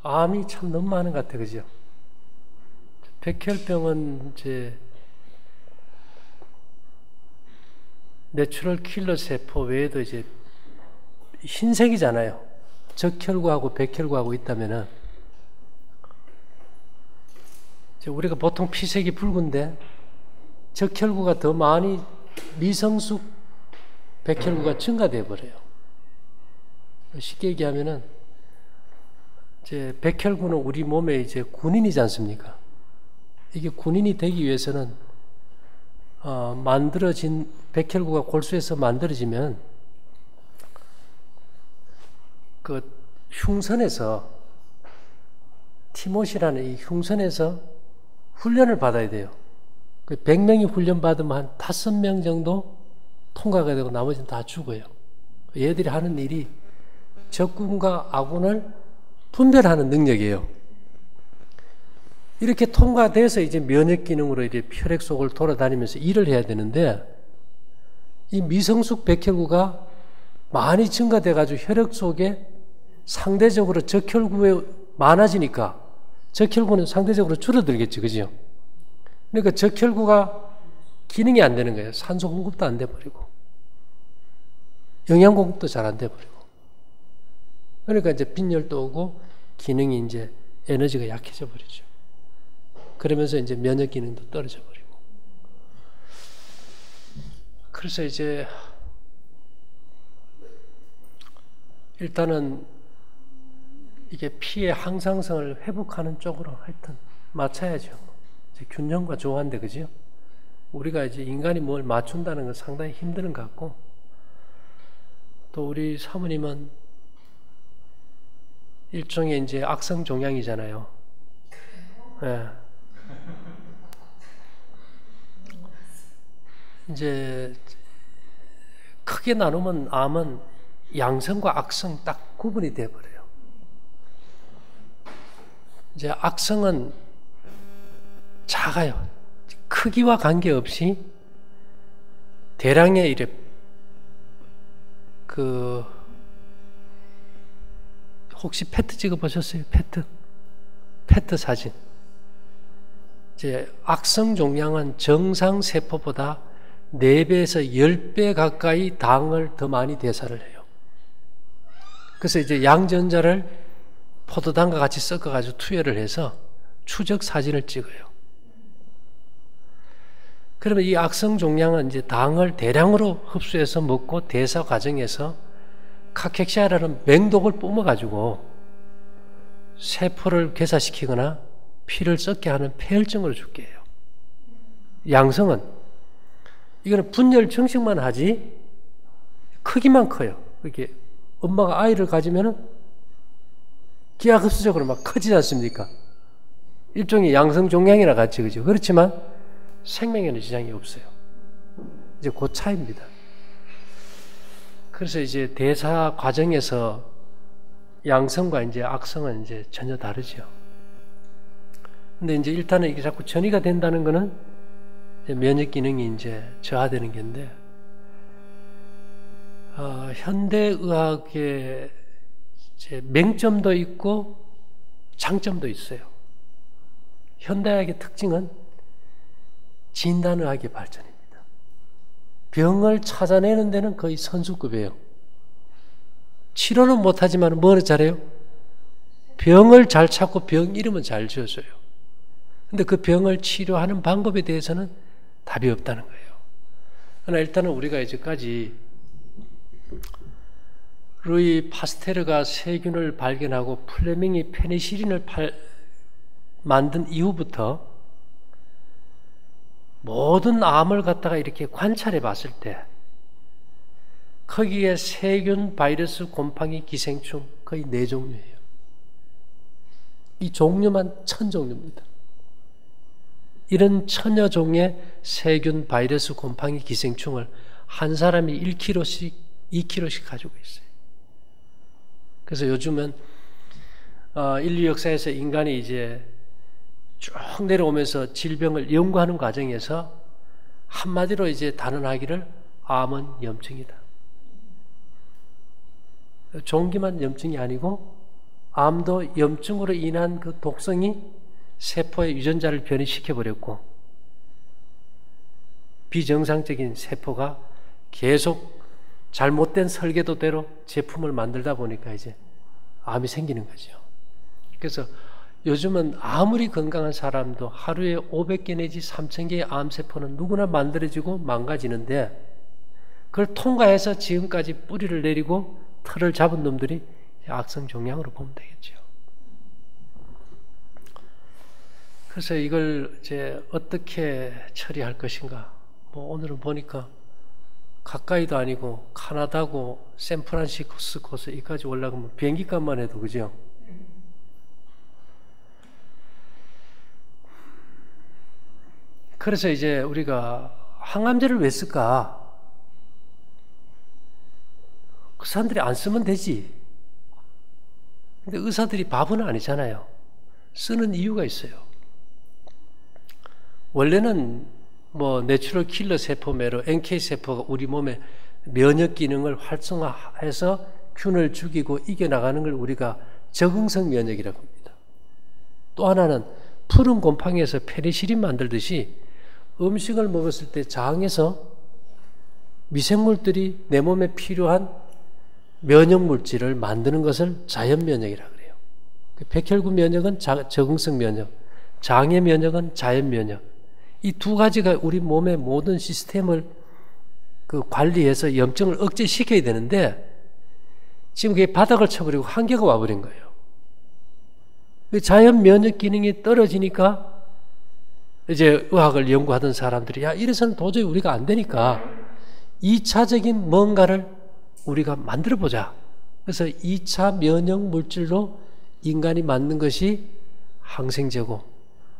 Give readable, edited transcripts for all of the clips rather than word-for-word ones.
암이 참 너무 많은 것 같아요. 그죠? 백혈병은 이제 내추럴 킬러 세포 외에도 이제 흰색이잖아요. 적혈구하고 백혈구하고 있다면은 우리가 보통 피색이 붉은데 적혈구가 더 많이 미성숙 백혈구가 증가돼 버려요. 쉽게 얘기하면은 이제 백혈구는 우리 몸에 이제 군인이지 않습니까? 이게 군인이 되기 위해서는 만들어진 백혈구가 골수에서 만들어지면 그 흉선에서 티모시라는 이 흉선에서 훈련을 받아야 돼요. 100명이 훈련 받으면 한 5명 정도 통과가 되고 나머지는 다 죽어요. 얘들이 하는 일이 적군과 아군을 분별하는 능력이에요. 이렇게 통과돼서 이제 면역 기능으로 이제 혈액 속을 돌아다니면서 일을 해야 되는데 이 미성숙 백혈구가 많이 증가돼 가지고 혈액 속에 상대적으로 적혈구에 많아지니까 적혈구는 상대적으로 줄어들겠죠. 그죠? 그러니까 적혈구가 기능이 안 되는 거예요. 산소 공급도 안 돼 버리고 영양 공급도 잘 안 돼 버리고 그러니까 이제 빈혈도 오고 기능이 이제 에너지가 약해져 버리죠. 그러면서 이제 면역 기능도 떨어져 버리고 그래서 이제 일단은 이게 피의 항상성을 회복하는 쪽으로 하여튼 맞춰야죠. 이제 균형과 조화인데 그죠? 우리가 이제 인간이 뭘 맞춘다는 건 상당히 힘든 것 같고 또 우리 사모님은 일종의 이제 악성 종양이잖아요. 예. 이제 크게 나누면 암은 양성과 악성 딱 구분이 돼 버려요. 이제 악성은 작아요. 크기와 관계없이 대량의 이래 혹시 페트 찍어 보셨어요? 페트 사진. 이제 악성 종양은 정상 세포보다 4배에서 10배 가까이 당을 더 많이 대사를 해요. 그래서 이제 양전자를 포도당과 같이 섞어가지고 투여를 해서 추적 사진을 찍어요. 그러면 이 악성 종양은 이제 당을 대량으로 흡수해서 먹고 대사 과정에서 카캑시아라는 맹독을 뿜어가지고 세포를 괴사시키거나 피를 썩게 하는 폐혈증으로 죽게 해요. 양성은 이거는 분열 증식만 하지 크기만 커요. 이렇게 엄마가 아이를 가지면은 기하급수적으로 막 커지지 않습니까? 일종의 양성 종양이나 같이 그죠? 그렇지만 생명에는 지장이 없어요. 이제 그 차이입니다. 그래서 이제 대사 과정에서 양성과 이제 악성은 이제 전혀 다르죠. 근데 이제 일단은 이게 자꾸 전이가 된다는 거는 이제 면역 기능이 이제 저하되는 건데, 현대의학의 이제 맹점도 있고 장점도 있어요. 현대의학의 특징은 진단의학의 발전입니다. 병을 찾아내는 데는 거의 선수급이에요. 치료는 못하지만 뭐를 잘해요? 병을 잘 찾고 병 이름은 잘 지어줘요. 근데 그 병을 치료하는 방법에 대해서는 답이 없다는 거예요. 그러나 일단은 우리가 이제까지 루이 파스테르가 세균을 발견하고 플레밍이 페니실린을 만든 이후부터 모든 암을 갖다가 이렇게 관찰해 봤을 때 거기에 세균, 바이러스, 곰팡이, 기생충 거의 4종류예요. 이 종류만 1000종류입니다. 이런 1000여 종의 세균, 바이러스, 곰팡이, 기생충을 한 사람이 1kg씩, 2kg씩 가지고 있어요. 그래서 요즘은 인류 역사에서 인간이 이제 쭉 내려오면서 질병을 연구하는 과정에서 한마디로 이제 단언하기를 암은 염증이다. 종기만 염증이 아니고 암도 염증으로 인한 그 독성이 세포의 유전자를 변이시켜버렸고 비정상적인 세포가 계속 잘못된 설계도대로 제품을 만들다 보니까 이제 암이 생기는 거죠. 그래서 요즘은 아무리 건강한 사람도 하루에 500개 내지 3000개의 암세포는 누구나 만들어지고 망가지는데 그걸 통과해서 지금까지 뿌리를 내리고 틀을 잡은 놈들이 악성 종양으로 보면 되겠죠. 그래서 이걸 이제 어떻게 처리할 것인가. 뭐 오늘은 보니까 가까이도 아니고 카나다고 샌프란시스코에서 여기까지 올라가면 비행기 값만 해도 그죠? 그래서 이제 우리가 항암제를 왜 쓸까? 그 사람들이 안 쓰면 되지. 근데 의사들이 바보는 아니잖아요. 쓰는 이유가 있어요. 원래는 뭐 내추럴 킬러 세포매로 NK 세포가 우리 몸의 면역 기능을 활성화해서 균을 죽이고 이겨나가는 걸 우리가 적응성 면역이라고 합니다. 또 하나는 푸른 곰팡이에서 페니실린 만들듯이 음식을 먹었을 때 장에서 미생물들이 내 몸에 필요한 면역 물질을 만드는 것을 자연 면역이라고 그래요. 백혈구 면역은 적응성 면역, 장의 면역은 자연 면역. 이 두 가지가 우리 몸의 모든 시스템을 관리해서 염증을 억제시켜야 되는데 지금 그게 바닥을 쳐버리고 한계가 와버린 거예요. 자연 면역 기능이 떨어지니까 이제 의학을 연구하던 사람들이 야 이래서는 도저히 우리가 안 되니까 2차적인 뭔가를 우리가 만들어보자. 그래서 2차 면역 물질로 인간이 만든 것이 항생제고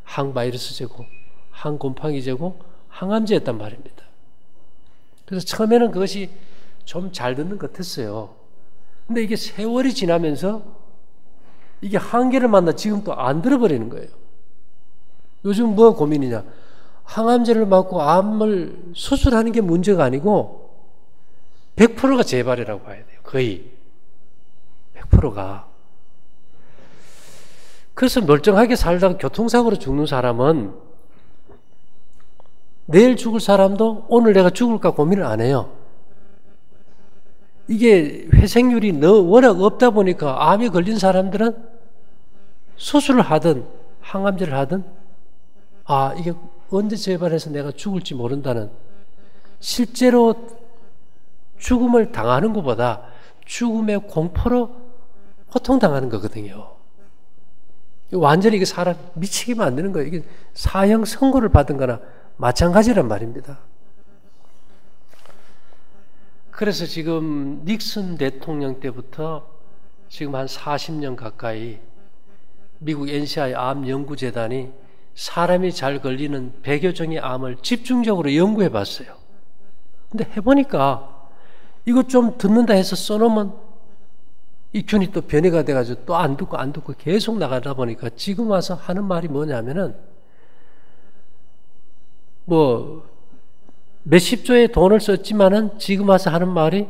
항바이러스제고 항곰팡이제고 항암제였단 말입니다. 그래서 처음에는 그것이 좀 잘 듣는 것 같았어요. 근데 이게 세월이 지나면서 이게 한계를 만나 지금 또 안 들어버리는 거예요. 요즘 뭐 고민이냐. 항암제를 맞고 암을 수술하는 게 문제가 아니고 100%가 재발이라고 봐야 돼요. 거의 100%가. 그래서 멀쩡하게 살다가 교통사고로 죽는 사람은 내일 죽을 사람도 오늘 내가 죽을까 고민을 안 해요. 이게 회생률이 워낙 없다 보니까 암에 걸린 사람들은 수술을 하든 항암제를 하든 이게 언제 재발해서 내가 죽을지 모른다는 실제로 죽음을 당하는 것보다 죽음의 공포로 고통당하는 거거든요. 완전히 이게 사람 미치게 만드는 거예요. 이게 사형 선고를 받은 거나 마찬가지란 말입니다. 그래서 지금 닉슨 대통령 때부터 지금 한 40년 가까이 미국 NCI 암연구재단이 사람이 잘 걸리는 100여 종의 암을 집중적으로 연구해 봤어요. 근데 해보니까 이거 좀 듣는다 해서 써놓으면 이 균이 또 변이가 돼가지고 또 안 듣고 계속 나가다 보니까 지금 와서 하는 말이 뭐냐면은 뭐 몇십 조의 돈을 썼지만은 지금 와서 하는 말이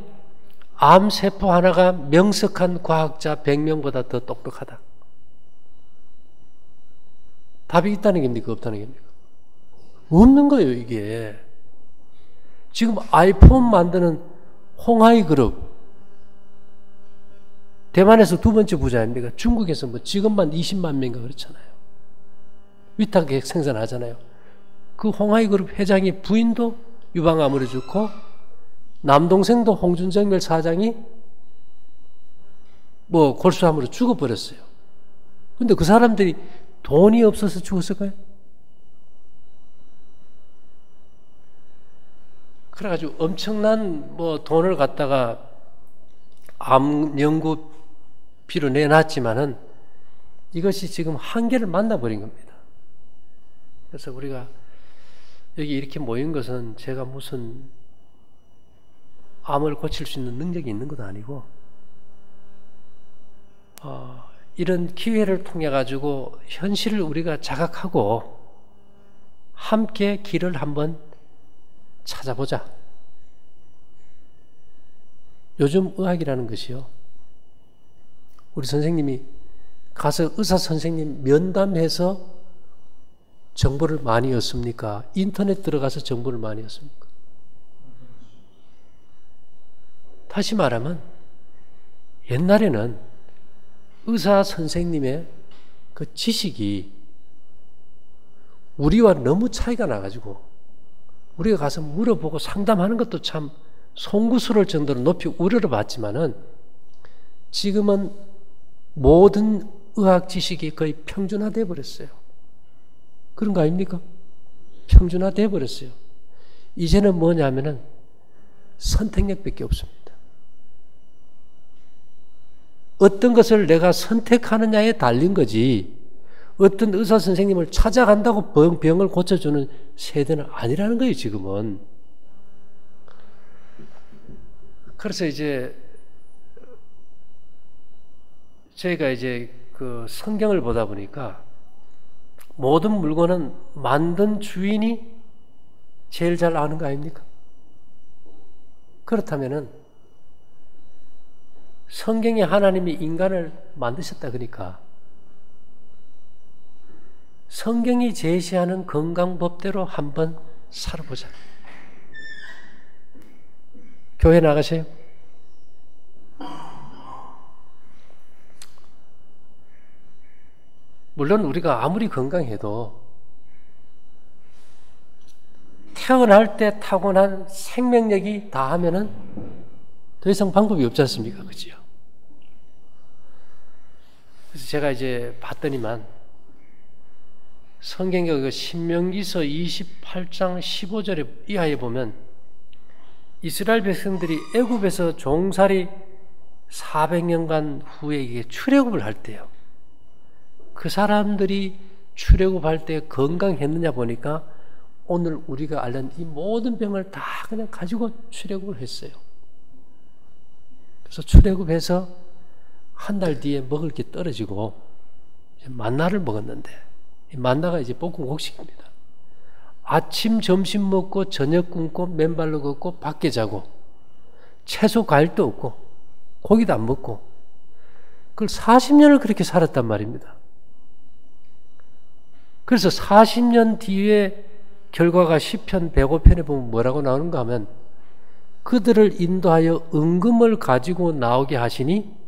암세포 하나가 명석한 과학자 100명보다 더 똑똑하다. 답이 있다는 겁니까? 없다는 겁니까? 없는 거예요, 이게. 지금 아이폰 만드는 홍하이 그룹. 대만에서 두 번째 부자 아닙니까? 중국에서 뭐 직원만 20만 명인가 그렇잖아요. 위탁 생산하잖아요. 그 홍하이 그룹 회장의 부인도 유방암으로 죽고 남동생도 홍준정멸 사장이 뭐 골수암으로 죽어버렸어요. 근데 그 사람들이 돈이 없어서 죽었을까요? 그래가지고 엄청난 뭐 돈을 갖다가 암 연구비로 내놨지만은 이것이 지금 한계를 만나버린 겁니다. 그래서 우리가 여기 이렇게 모인 것은 제가 무슨 암을 고칠 수 있는 능력이 있는 것도 아니고 이런 기회를 통해 가지고 현실을 우리가 자각하고 함께 길을 한번 찾아보자. 요즘 의학이라는 것이요. 우리 선생님이 가서 의사 선생님 면담해서 정보를 많이 얻습니까? 인터넷 들어가서 정보를 많이 얻습니까? 다시 말하면 옛날에는 의사 선생님의 그 지식이 우리와 너무 차이가 나가지고 우리가 가서 물어보고 상담하는 것도 참 송구스러울 정도로 높이 우려를 받지만은 지금은 모든 의학 지식이 거의 평준화되어 버렸어요. 그런 거 아닙니까? 평준화되어 버렸어요. 이제는 뭐냐면은 선택력밖에 없습니다. 어떤 것을 내가 선택하느냐에 달린 거지 어떤 의사 선생님을 찾아간다고 병을 고쳐주는 세대는 아니라는 거예요, 지금은. 그래서 이제 저희가 이제 그 성경을 보다 보니까 모든 물건은 만든 주인이 제일 잘 아는 거 아닙니까? 그렇다면은 성경에 하나님이 인간을 만드셨다 그러니까 성경이 제시하는 건강법대로 한번 살아보자. 교회 나가세요. 물론 우리가 아무리 건강해도 태어날 때 타고난 생명력이 다하면은 더 이상 방법이 없지 않습니까? 그죠? 그래서 제가 이제 봤더니만 성경의 신명기서 28장 15절에 이하에 보면 이스라엘 백성들이 애굽에서 종살이 400년간 후에 이게 출애굽을 할 때요. 그 사람들이 출애굽할 때 건강했느냐 보니까 오늘 우리가 알는 이 모든 병을 다 그냥 가지고 출애굽을 했어요. 그래서 출애굽해서 한 달 뒤에 먹을 게 떨어지고 만나를 먹었는데 이 만나가 이제 볶은 곡식입니다. 아침 점심 먹고 저녁 굶고 맨발로 걷고 밖에 자고 채소 과일도 없고 고기도 안 먹고 그걸 40년을 그렇게 살았단 말입니다. 그래서 40년 뒤에 결과가 시편 105편에 보면 뭐라고 나오는가 하면 그들을 인도하여 은금을 가지고 나오게 하시니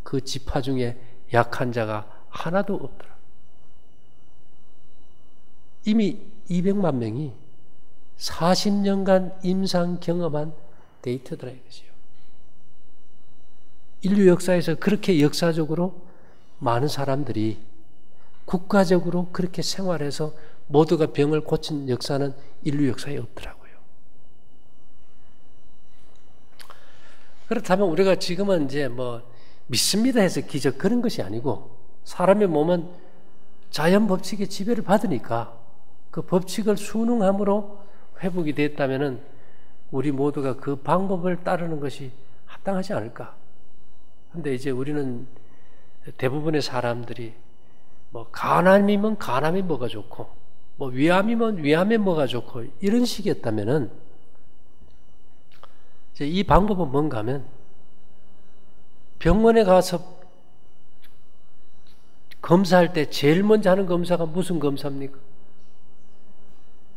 그 지파 중에 약한 자가 하나도 없더라. 이미 200만 명이 40년간 임상 경험한 데이터더라 이거지요. 인류 역사에서 그렇게 역사적으로 많은 사람들이 국가적으로 그렇게 생활해서 모두가 병을 고친 역사는 인류 역사에 없더라고요. 그렇다면 우리가 지금은 이제 뭐 믿습니다 해서 기적 그런 것이 아니고 사람의 몸은 자연 법칙의 지배를 받으니까 그 법칙을 순응함으로 회복이 됐다면은 우리 모두가 그 방법을 따르는 것이 합당하지 않을까. 근데 이제 우리는 대부분의 사람들이 뭐 간암이면 간암이 뭐가 좋고 뭐 위암이면 위암에 뭐가 좋고 이런 식이었다면은 이제 이 방법은 뭔가 하면 병원에 가서 검사할 때 제일 먼저 하는 검사가 무슨 검사입니까?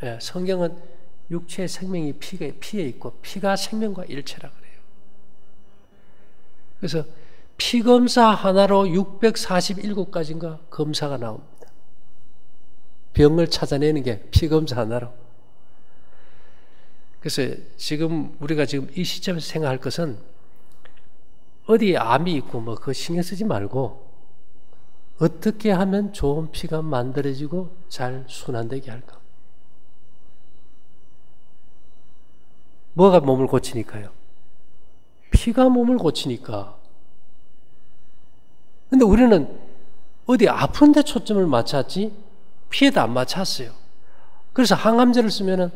예, 성경은 육체의 생명이 피에 있고 피가 생명과 일체라 그래요. 그래서 피검사 하나로 647가지인가 검사가 나옵니다. 병을 찾아내는 게 피검사 하나로. 그래서 지금 우리가 지금 이 시점에서 생각할 것은 어디에 암이 있고 뭐 그거 신경 쓰지 말고 어떻게 하면 좋은 피가 만들어지고 잘 순환되게 할까? 뭐가 몸을 고치니까요? 피가 몸을 고치니까. 근데 우리는 어디 아픈 데 초점을 맞췄지 피에도 안 맞췄어요. 그래서 항암제를 쓰면은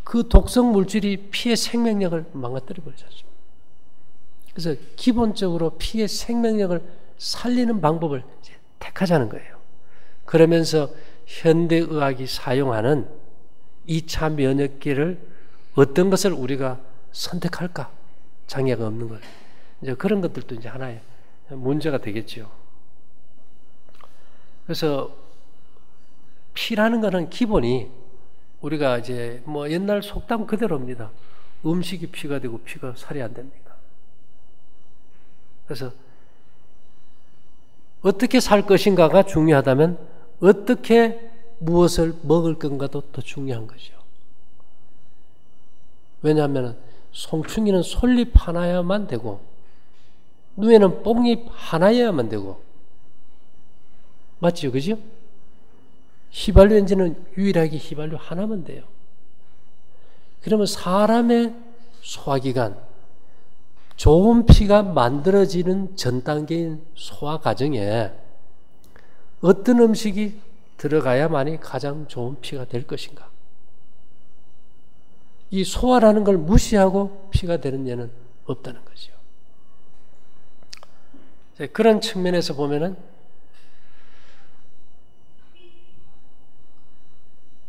그 독성 물질이 피의 생명력을 망가뜨려 버리지 않습니까? 그래서 기본적으로 피의 생명력을 살리는 방법을 이제 택하자는 거예요. 그러면서 현대의학이 사용하는 2차 면역기를 어떤 것을 우리가 선택할까? 장애가 없는 걸. 이제 그런 것들도 이제 하나의 문제가 되겠죠. 그래서 피라는 것은 기본이 우리가 이제 뭐 옛날 속담 그대로입니다. 음식이 피가 되고 피가 살이 안 됩니까? 그래서 어떻게 살 것인가가 중요하다면 어떻게 무엇을 먹을 건가도 더 중요한 거죠. 왜냐하면 송충이는 솔잎 하나여야만 되고 누에는 뽕잎 하나여야만 되고 맞죠? 그죠? 휘발유엔진은 유일하게 휘발유 하나면 돼요. 그러면 사람의 소화기관, 좋은 피가 만들어지는 전 단계인 소화 과정에 어떤 음식이 들어가야만이 가장 좋은 피가 될 것인가? 이 소화라는 걸 무시하고 피가 되는 예는 없다는 거죠. 그런 측면에서 보면은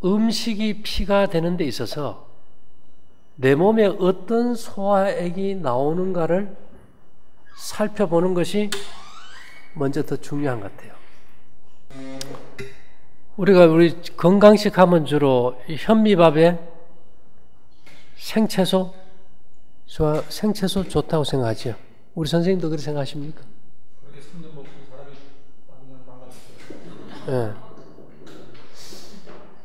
음식이 피가 되는 데 있어서 내 몸에 어떤 소화액이 나오는가를 살펴보는 것이 먼저 더 중요한 것 같아요. 우리 건강식 하면 주로 현미밥에 생채소 좋다고 생각하죠. 우리 선생님도 그렇게 생각하십니까? 그렇게 3년 먹고 사람이 망가졌어요. 네.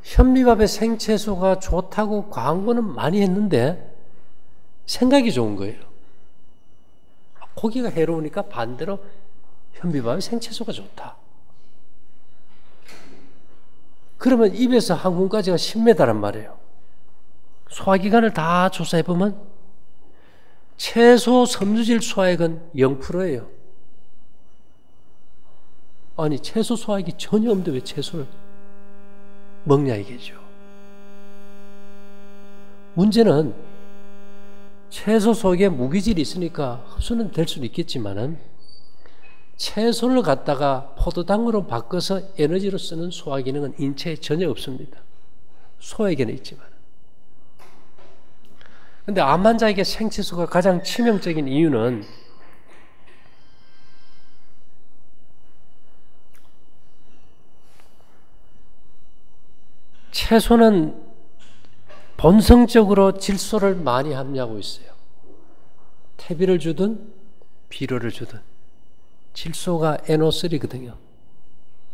현미밥에 생채소가 좋다고 광고는 많이 했는데 생각이 좋은 거예요. 고기가 해로우니까 반대로 현미밥에 생채소가 좋다. 그러면 입에서 한 군까지가 10m란 말이에요. 소화기관을 다 조사해보면 채소 섬유질 소화액은 0%예요. 아니 채소 소화액이 전혀 없는데 왜 채소를 먹냐 이게죠. 문제는 채소 속에 무기질이 있으니까 흡수는 될 수는 있겠지만은 채소를 갖다가 포도당으로 바꿔서 에너지로 쓰는 소화 기능은 인체에 전혀 없습니다. 소에게는 있지만. 근데 암 환자에게 생채소가 가장 치명적인 이유는 채소는 본성적으로 질소를 많이 함유하고 있어요. 태비를 주든 비료를 주든 질소가 NO3거든요.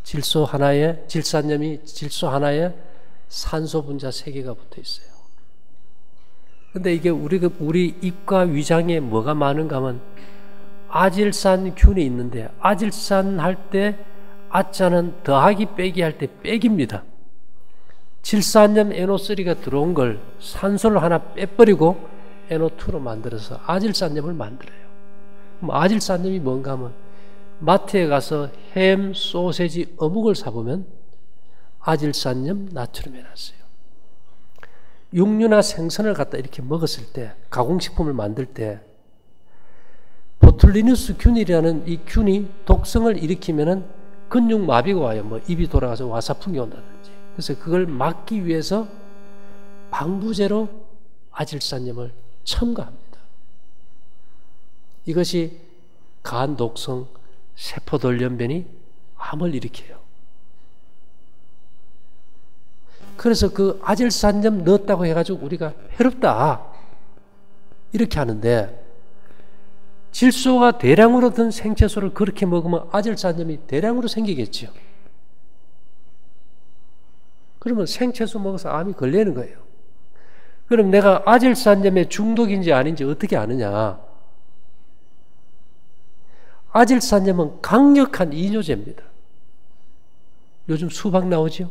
질소 하나에 질산염이 질소 하나에 산소 분자 3개가 붙어 있어요. 근데 이게 우리 입과 위장에 뭐가 많은가 하면 아질산균이 있는데 아질산 할 때 아자는 더하기 빼기 할 때 빼기입니다. 질산염 NO3가 들어온 걸 산소를 하나 빼버리고 NO2로 만들어서 아질산염을 만들어요. 그럼 아질산염이 뭔가 하면 마트에 가서 햄, 소세지, 어묵을 사보면 아질산염 나트륨 해놨어요. 육류나 생선을 갖다 이렇게 먹었을 때 가공식품을 만들 때 보툴리누스 균이라는 이 균이 독성을 일으키면은 근육마비가 와요. 뭐 입이 돌아가서 와사풍이 온다든지. 그래서 그걸 막기 위해서 방부제로 아질산염을 첨가합니다. 이것이 간 독성, 세포돌연변이 암을 일으켜요. 그래서 그 아질산염 넣었다고 해가지고 우리가 해롭다 이렇게 하는데 질소가 대량으로 든 생채소를 그렇게 먹으면 아질산염이 대량으로 생기겠죠. 그러면 생채소 먹어서 암이 걸리는 거예요. 그럼 내가 아질산염에 중독인지 아닌지 어떻게 아느냐? 아질산염은 강력한 이뇨제입니다. 요즘 수박 나오죠?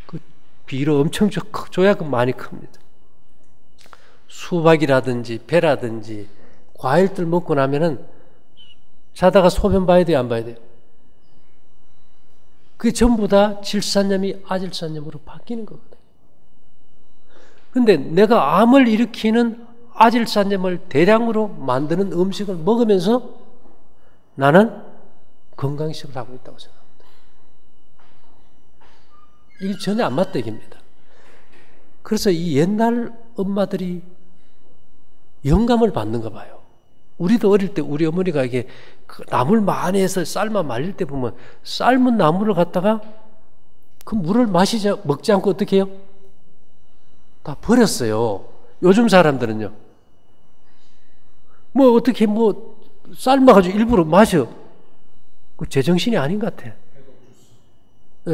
그 비료 엄청 조약은 많이 큽니다. 수박이라든지 배라든지 과일들 먹고 나면은 자다가 소변 봐야 돼요, 안 봐야 돼요? 그게 전부 다 질산염이 아질산염으로 바뀌는 거거든요. 근데 내가 암을 일으키는 아질산염을 대량으로 만드는 음식을 먹으면서 나는 건강식을 하고 있다고 생각합니다. 이게 전혀 안 맞다 얘기입니다. 그래서 이 옛날 엄마들이 영감을 받는가 봐요. 우리도 어릴 때 우리 어머니가 이게 그 나물 많이 해서 삶아 말릴 때 보면 삶은 나물을 갖다가 그 물을 먹지 않고 어떻게 해요? 다 버렸어요. 요즘 사람들은요. 뭐 어떻게 뭐 삶아가지고 일부러 마셔. 그 제정신이 아닌 것 같아.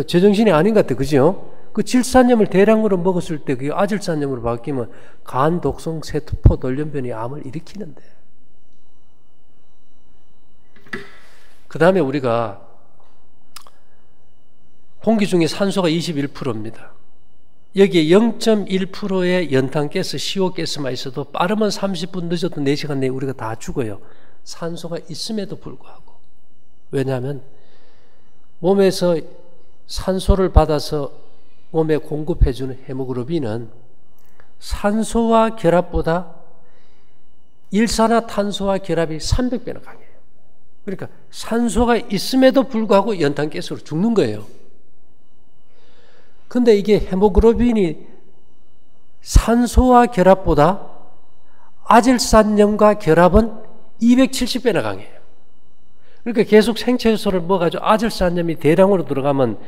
제정신이 아닌 것 같아. 그죠? 그 질산염을 대량으로 먹었을 때 그게 아질산염으로 바뀌면 간, 독성, 세포, 돌연변이 암을 일으키는데. 그 다음에 우리가 공기 중에 산소가 21%입니다. 여기에 0.1%의 연탄가스, CO 가스만 있어도 빠르면 30분, 늦어도 4시간 내에 우리가 다 죽어요. 산소가 있음에도 불구하고. 왜냐하면 몸에서 산소를 받아서 몸에 공급해주는 헤모글로빈은 산소와 결합보다 일산화탄소와 결합이 300배나 강해요. 그러니까 산소가 있음에도 불구하고 연탄가스로 죽는 거예요. 근데 이게 헤모글로빈이 산소와 결합보다 아질산염과 결합은 270배나 강해요. 그러니까 계속 생체효소를 먹어가지고 아질산염이 대량으로 들어가면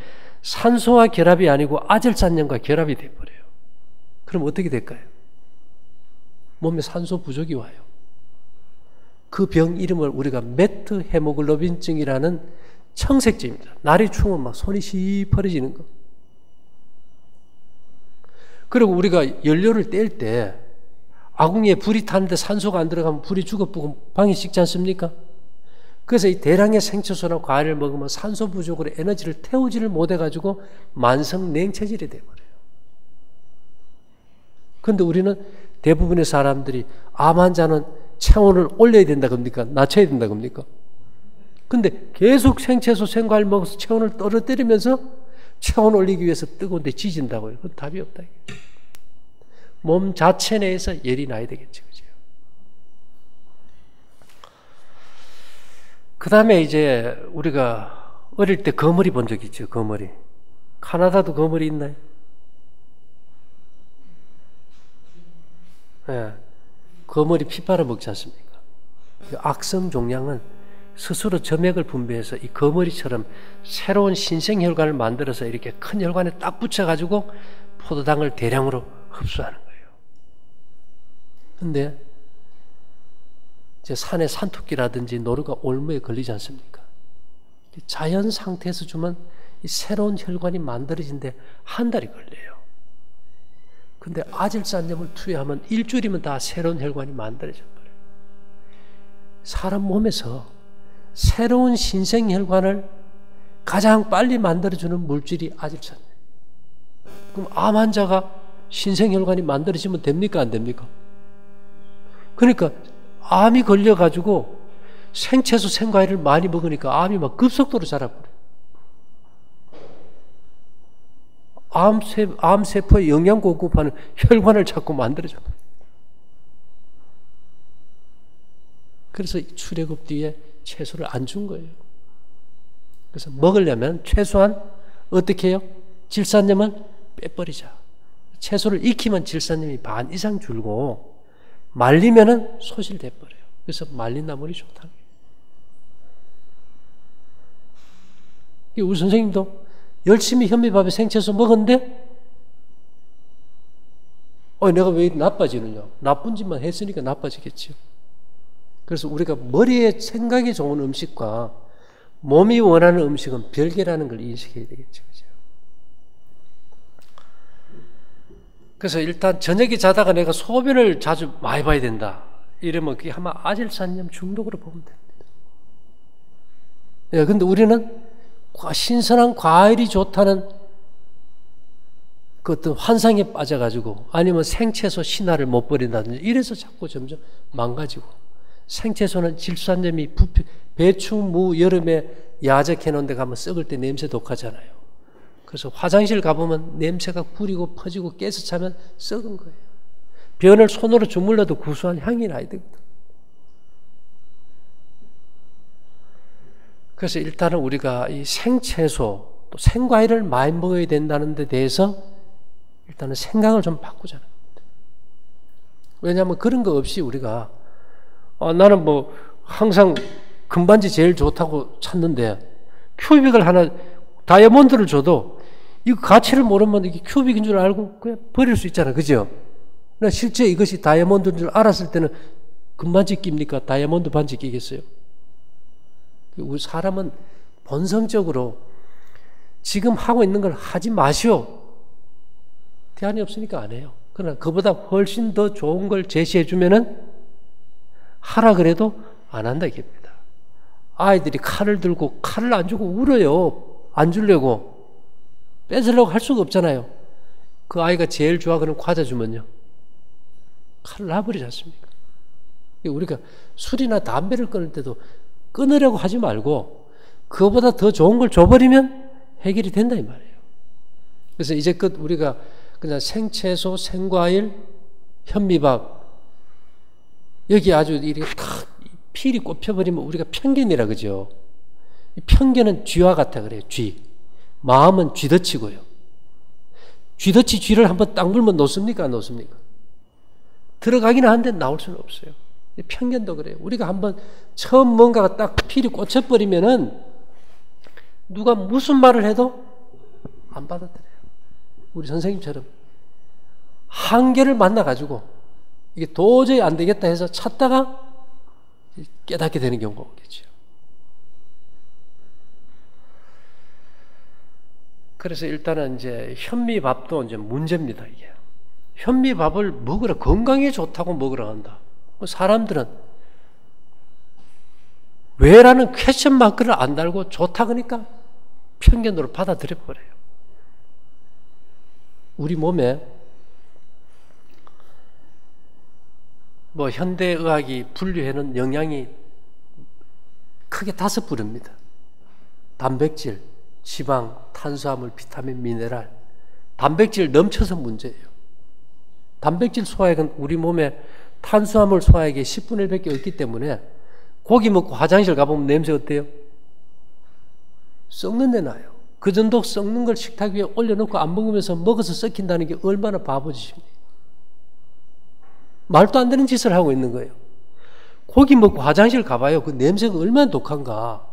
산소와 결합이 아니고 아질산염과 결합이 돼버려요. 그럼 어떻게 될까요? 몸에 산소 부족이 와요. 그 병 이름을 우리가 메트헤모글로빈증이라는 청색증입니다. 날이 추우면 막 손이 시퍼러지는 거. 그리고 우리가 연료를 뗄 때 아궁이에 불이 타는데 산소가 안 들어가면 불이 죽어버리고 방이 식지 않습니까? 그래서 이 대량의 생채소나 과일을 먹으면 산소 부족으로 에너지를 태우지를 못해가지고 만성 냉체질이 돼버려요. 그런데 우리는 대부분의 사람들이 암 환자는 체온을 올려야 된다 겁니까? 낮춰야 된다 겁니까? 근데 계속 생채소, 생과일 먹어서 체온을 떨어뜨리면서 체온 올리기 위해서 뜨거운데 지진다고요. 그건 답이 없다. 몸 자체 내에서 열이 나야 되겠죠. 그죠? 그 다음에 이제 우리가 어릴 때 거머리 본 적 있죠. 거머리. 카나다도 거머리 있나요? 네. 거머리 피 빨아 먹지 않습니까? 악성 종양은 스스로 점액을 분비해서 이 거머리처럼 새로운 신생혈관을 만들어서 이렇게 큰 혈관에 딱 붙여가지고 포도당을 대량으로 흡수하는 거예요. 근데 이제 산에 산토끼라든지 노루가 올무에 걸리지 않습니까? 자연 상태에서 주면 이 새로운 혈관이 만들어진데 한 달이 걸려요. 근데 아질산염을 투여하면 일주일이면 다 새로운 혈관이 만들어져 버려요. 사람 몸에서 새로운 신생혈관을 가장 빨리 만들어주는 물질이 아질산염. 그럼 암 환자가 신생혈관이 만들어지면 됩니까? 안 됩니까? 그러니까 암이 걸려가지고 생채소, 생과일을 많이 먹으니까 암이 막 급속도로 자라버려요. 암세포에 영양 공급하는 혈관을 자꾸 만들어줘. 그래서 출애굽 뒤에 채소를 안 준 거예요. 그래서 먹으려면 최소한 어떻게 해요? 질산염을 빼버리자. 채소를 익히면 질산염이 반 이상 줄고 말리면은 소실돼버려요. 그래서 말린 나물이 좋다. 우리 선생님도 열심히 현미밥에 생채소 먹었는데 내가 왜 나빠지느냐. 나쁜 짓만 했으니까 나빠지겠죠. 그래서 우리가 머리에 생각이 좋은 음식과 몸이 원하는 음식은 별개라는 걸 인식해야 되겠죠. 그래서 일단 저녁에 자다가 내가 소변을 자주 많이 봐야 된다. 이러면 그게 아마 아질산염 중독으로 보면 됩니다. 예, 근데 우리는 신선한 과일이 좋다는 그 어떤 환상에 빠져가지고 아니면 생채소 신화를 못 버린다든지 이래서 자꾸 점점 망가지고 생채소는 질산염이 배추, 무 여름에 야적해 놓은 데 가면 썩을 때 냄새 독하잖아요. 그래서 화장실 가보면 냄새가 구리고 퍼지고 깨서 차면 썩은 거예요. 변을 손으로 주물러도 구수한 향이 나야 되거든. 그래서 일단은 우리가 이 생채소 또 생과일을 많이 먹어야 된다는 데 대해서 일단은 생각을 좀 바꾸자는 겁니다. 왜냐하면 그런 거 없이 우리가 나는 뭐 항상 금반지 제일 좋다고 찾는데 큐빅을 하나 다이아몬드를 줘도 이거 가치를 모르면 이게 큐빅인 줄 알고 그냥 버릴 수 있잖아. 그죠? 그러나 실제 이것이 다이아몬드인 줄 알았을 때는 금반지 낍니까? 다이아몬드 반지 끼겠어요? 우리 사람은 본성적으로 지금 하고 있는 걸 하지 마시오. 대안이 없으니까 안 해요. 그러나 그보다 훨씬 더 좋은 걸 제시해 주면은 하라 그래도 안 한다 이겁니다. 아이들이 칼을 들고 칼을 안 주고 울어요. 안 주려고. 뺏으려고 할 수가 없잖아요. 그 아이가 제일 좋아하는 과자 주면요. 칼을 놔버리지 않습니까? 우리가 술이나 담배를 끊을 때도 끊으려고 하지 말고 그거보다 더 좋은 걸 줘버리면 해결이 된다 이 말이에요. 그래서 이제껏 우리가 그냥 생채소, 생과일, 현미밥 여기 아주 이렇게 탁 필이 꼽혀버리면 우리가 편견이라 그죠. 편견은 쥐와 같아 그래요. 쥐. 마음은 쥐덫이고요. 쥐덫이 쥐를 한번 딱 물면 놓습니까? 안 놓습니까? 들어가기는 하는데 나올 수는 없어요. 편견도 그래요. 우리가 한번 처음 뭔가가 딱 필이 꽂혀버리면은 누가 무슨 말을 해도 안 받아들여요. 우리 선생님처럼 한계를 만나가지고 이게 도저히 안 되겠다 해서 찾다가 깨닫게 되는 경우가 오겠죠. 그래서 일단은 이제 현미밥도 이제 문제입니다, 이게. 현미밥을 먹으라, 건강에 좋다고 먹으라 한다. 사람들은 왜라는 퀘스천 마크를 안 달고 좋다 그러니까 편견으로 받아들여 버려요. 우리 몸에 뭐 현대의학이 분류해놓은 영양이 크게 5부류입니다. 단백질, 지방, 탄수화물, 비타민, 미네랄. 단백질 넘쳐서 문제예요. 단백질 소화액은 우리 몸에 탄수화물 소화액의 10분의 1밖에 없기 때문에 고기 먹고 화장실 가보면 냄새 어때요? 썩는 데 나요. 그 정도 썩는 걸 식탁 위에 올려놓고 안 먹으면서 먹어서 썩힌다는 게 얼마나 바보짓입니까? 말도 안 되는 짓을 하고 있는 거예요. 고기 먹고 화장실 가봐요. 그 냄새가 얼마나 독한가.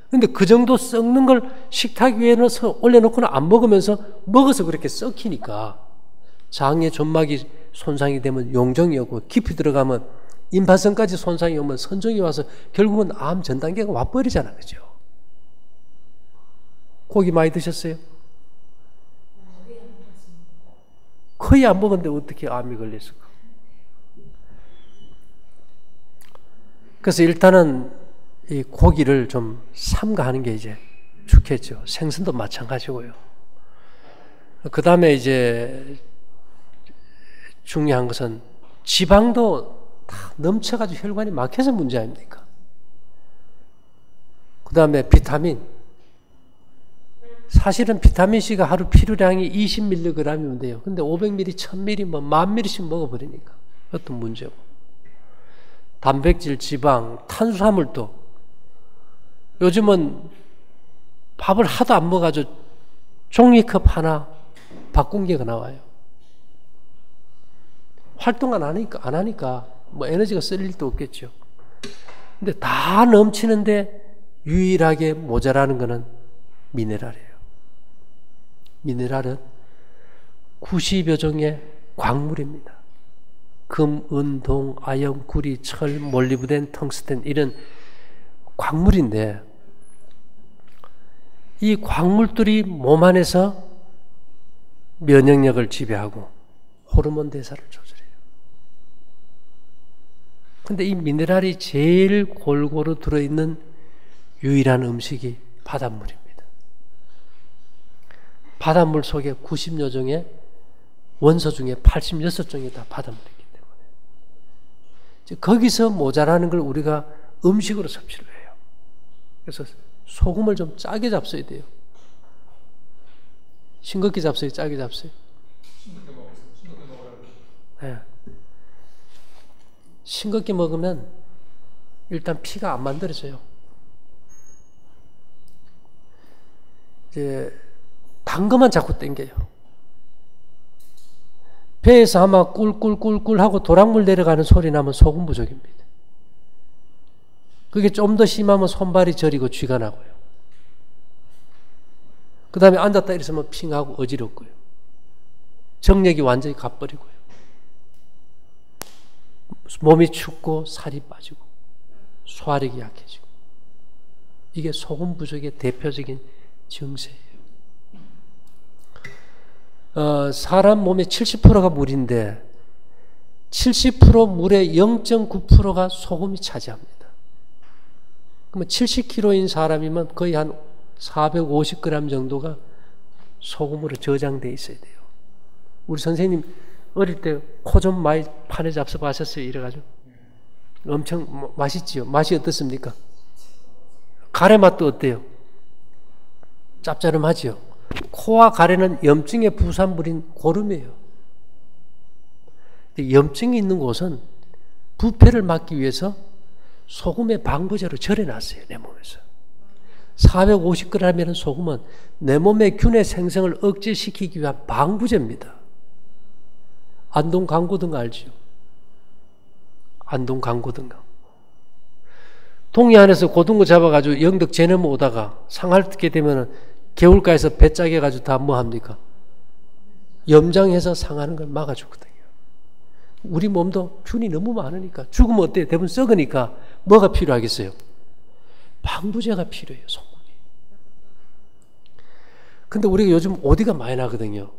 근데 그 정도 썩는 걸 식탁 위에 올려놓고는 안 먹으면서 먹어서 그렇게 썩히니까 장의 점막이 손상이 되면 용종이 오고 깊이 들어가면 임파선까지 손상이 오면 선종이 와서 결국은 암 전 단계가 와버리잖아. 그죠? 고기 많이 드셨어요? 거의 안 먹었는데 어떻게 암이 걸렸을까? 그래서 일단은 이 고기를 좀 삼가하는 게 이제 좋겠죠. 생선도 마찬가지고요. 그 다음에 이제 중요한 것은 지방도 다 넘쳐가지고 혈관이 막혀서 문제 아닙니까? 그 다음에 비타민. 사실은 비타민C가 하루 필요량이 20mg이면 돼요. 근데 500ml, 1000ml, 뭐 10,000ml씩 먹어버리니까 그것도 문제고. 단백질, 지방, 탄수화물도 요즘은 밥을 하도 안 먹어가지고 종이컵 하나 바꾼게가 나와요. 활동 안 하니까 뭐 에너지가 쓸 일도 없겠죠. 근데 다 넘치는데 유일하게 모자라는 것은 미네랄이에요. 미네랄은 90여 종의 광물입니다. 금, 은, 동, 아연, 구리, 철, 몰리브덴, 텅스텐 이런 광물인데 이 광물들이 몸 안에서 면역력을 지배하고 호르몬 대사를 조절해요. 근데 이 미네랄이 제일 골고루 들어있는 유일한 음식이 바닷물입니다. 바닷물 속에 90여 종의 원소 중에 86종이 다 바닷물이기 때문에 거기서 모자라는 걸 우리가 음식으로 섭취를 해요. 그래서 소금을 좀 짜게 잡숴야 돼요. 싱겁게 잡숴요? 짜게 잡숴요? 싱겁게 먹으라고. 네. 싱겁게 먹으면 일단 피가 안 만들어져요. 이제 단 것만 자꾸 땡겨요. 배에서 아마 꿀꿀꿀꿀 하고 도락물 내려가는 소리 나면 소금 부족입니다. 그게 좀 더 심하면 손발이 저리고 쥐가 나고요. 그 다음에 앉았다 일어서면 핑하고 어지럽고요. 정력이 완전히 가버리고요. 몸이 춥고 살이 빠지고 소화력이 약해지고, 이게 소금 부족의 대표적인 증세예요. 사람 몸의 70%가 물인데 70% 물의 0.9%가 소금이 차지합니다. 그러면 70kg인 사람이면 거의 한 450g 정도가 소금으로 저장되어 있어야 돼요. 우리 선생님 어릴 때 코 좀 많이 판에 잡숴봤었어요. 이래가지고 엄청 맛있지요. 맛이 어떻습니까? 가래 맛도 어때요? 짭짤하지요. 코와 가래는 염증의 부산물인 고름이에요. 염증이 있는 곳은 부패를 막기 위해서 소금의 방부제로 절여놨어요. 내 몸에서. 450g이라는 소금은 내 몸의 균의 생성을 억제시키기 위한 방부제입니다. 안동 강고등 알지요? 안동 강고등. 동해안에서 고등어 잡아가지고 영덕 제넘어 오다가 상하게 되면은 개울가에서 배 짜게 해가지고 다 뭐 합니까? 염장해서 상하는 걸 막아주거든요. 우리 몸도 균이 너무 많으니까, 죽으면 어때요? 대부분 썩으니까 뭐가 필요하겠어요? 방부제가 필요해요, 소금이. 근데 우리가 요즘 어디가 많이 나거든요.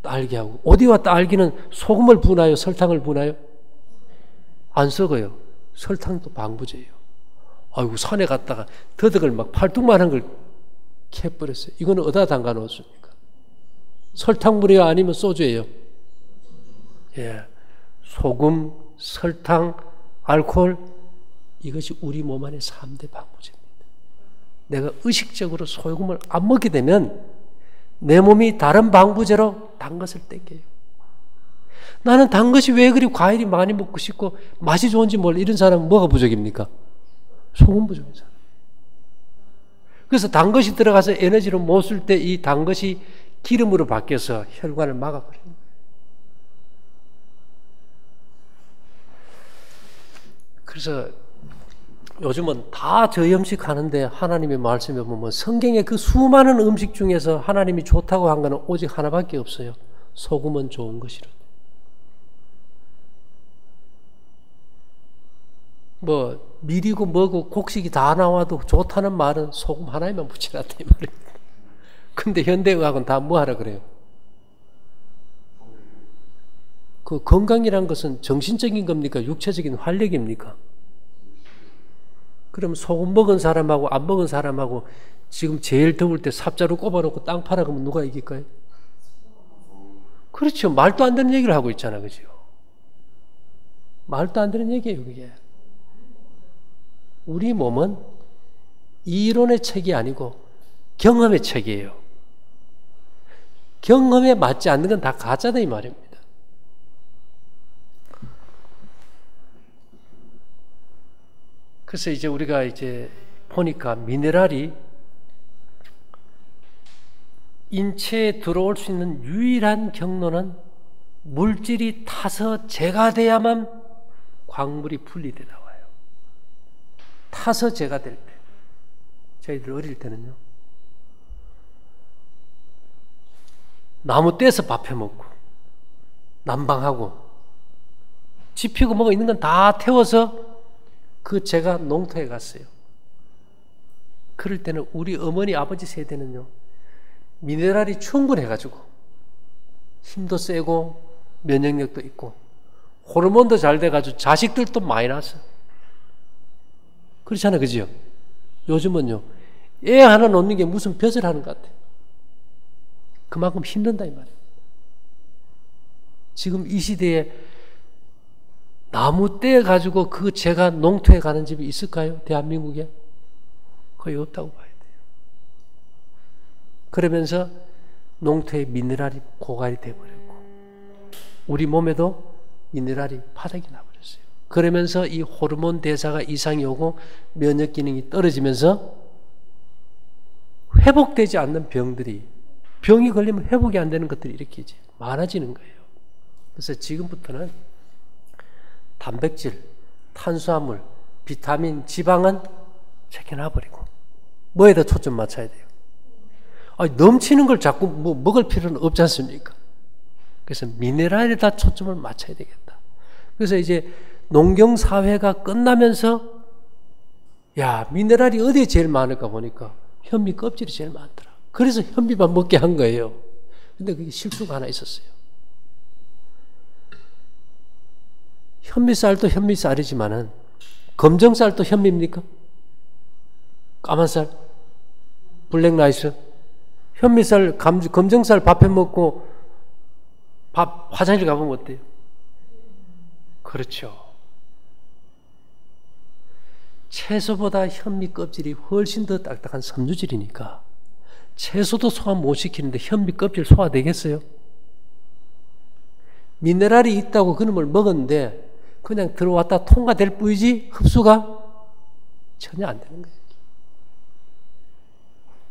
딸기하고. 어디와 딸기는 소금을 부나요? 설탕을 부나요? 안 썩어요. 설탕도 방부제예요. 아이고, 산에 갔다가 더덕을 막 팔뚝만한 걸 캐버렸어요. 이거는 어디다 담가 놓습니까? 설탕물이요? 아니면 소주예요? 예. 소금, 설탕, 알코올, 이것이 우리 몸 안의 3대 방부제입니다. 내가 의식적으로 소금을 안 먹게 되면 내 몸이 다른 방부제로 단 것을 땡겨요. 나는 단 것이 왜 그리 과일이 많이 먹고 싶고 맛이 좋은지 몰라. 이런 사람은 뭐가 부족입니까? 소금 부족인 사람. 그래서 단 것이 들어가서 에너지로 못 쓸 때 이 단 것이 기름으로 바뀌어서 혈관을 막아버립니다. 그래서 요즘은 다 저염식 하는데 하나님의 말씀에 보면 성경의 그 수많은 음식 중에서 하나님이 좋다고 한 거는 오직 하나밖에 없어요. 소금은 좋은 것이라. 뭐 밀이고 뭐고 곡식이 다 나와도 좋다는 말은 소금 하나에만 붙여놨다 이 말입니다. 근데 현대의학은 다 뭐 하라 그래요? 그 건강이란 것은 정신적인 겁니까? 육체적인 활력입니까? 그럼 소금 먹은 사람하고 안 먹은 사람하고 지금 제일 더울 때 삽자루 꼽아놓고 땅 파라 그러면 누가 이길까요? 그렇죠. 말도 안 되는 얘기를 하고 있잖아. 그죠? 말도 안 되는 얘기예요. 그게. 우리 몸은 이론의 책이 아니고 경험의 책이에요. 경험에 맞지 않는 건 다 가짜다 이 말입니다. 그래서 이제 우리가 이제 보니까 미네랄이 인체에 들어올 수 있는 유일한 경로는 물질이 타서 제거돼야만 광물이 분리돼 나와요. 타서 제거될 때. 저희들 어릴 때는요. 나무 떼서 밥 해먹고 난방하고 지피고 뭐가 있는 건 다 태워서 그 제가 농토에 갔어요. 그럴 때는 우리 어머니 아버지 세대는요. 미네랄이 충분해가지고 힘도 세고 면역력도 있고 호르몬도 잘 돼가지고 자식들도 많이 낳았어요. 그렇잖아요. 그죠? 요즘은요. 애 하나 놓는 게 무슨 벼슬 하는 것 같아요. 그만큼 힘든다 이 말이에요. 지금 이 시대에 나무 떼 가지고 그 제가 농토에 가는 집이 있을까요? 대한민국에? 거의 없다고 봐야 돼요. 그러면서 농토의 미네랄이 고갈이 돼버렸고 우리 몸에도 미네랄이 바닥이 나버렸어요. 그러면서 이 호르몬 대사가 이상이 오고 면역 기능이 떨어지면서 회복되지 않는 병들이 병이 걸리면 회복이 안 되는 것들이 이렇게 이제 많아지는 거예요. 그래서 지금부터는 단백질, 탄수화물, 비타민, 지방은 챙겨놔버리고 뭐에다 초점 맞춰야 돼요. 아니, 넘치는 걸 자꾸 뭐 먹을 필요는 없지 않습니까? 그래서 미네랄에다 초점을 맞춰야 되겠다. 그래서 이제 농경사회가 끝나면서 야, 미네랄이 어디에 제일 많을까 보니까 현미 껍질이 제일 많더라. 그래서 현미밥 먹게 한 거예요. 근데 그게 실수가 하나 있었어요. 현미쌀도 현미쌀이지만은 검정쌀도 현미입니까? 까만쌀? 블랙라이스? 현미쌀, 검정쌀 밥해 먹고 화장실 가보면 어때요? 그렇죠. 채소보다 현미 껍질이 훨씬 더 딱딱한 섬유질이니까 채소도 소화 못 시키는데 현미 껍질 소화되겠어요? 미네랄이 있다고 그놈을 먹었는데 그냥 들어왔다 통과될 뿐이지 흡수가 전혀 안 되는 거예요.